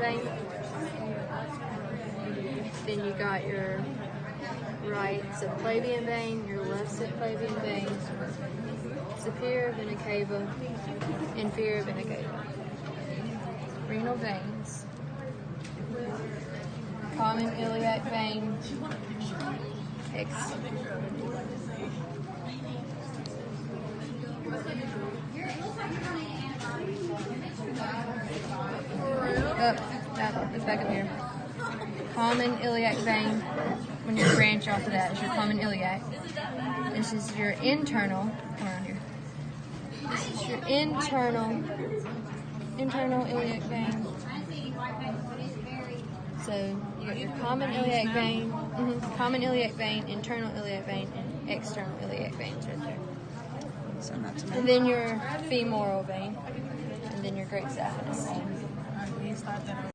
vein. Then you got your right subclavian vein, your left subclavian vein, superior vena cava, inferior vena cava. Renal veins, common iliac vein, it's back up here. Common iliac vein, when you branch off of that, is your common iliac. This is your internal, come around here. This is your internal iliac vein. So you got your common iliac vein, internal iliac vein, and external iliac veins right there. So not to And then your femoral vein, and then your great saphenous.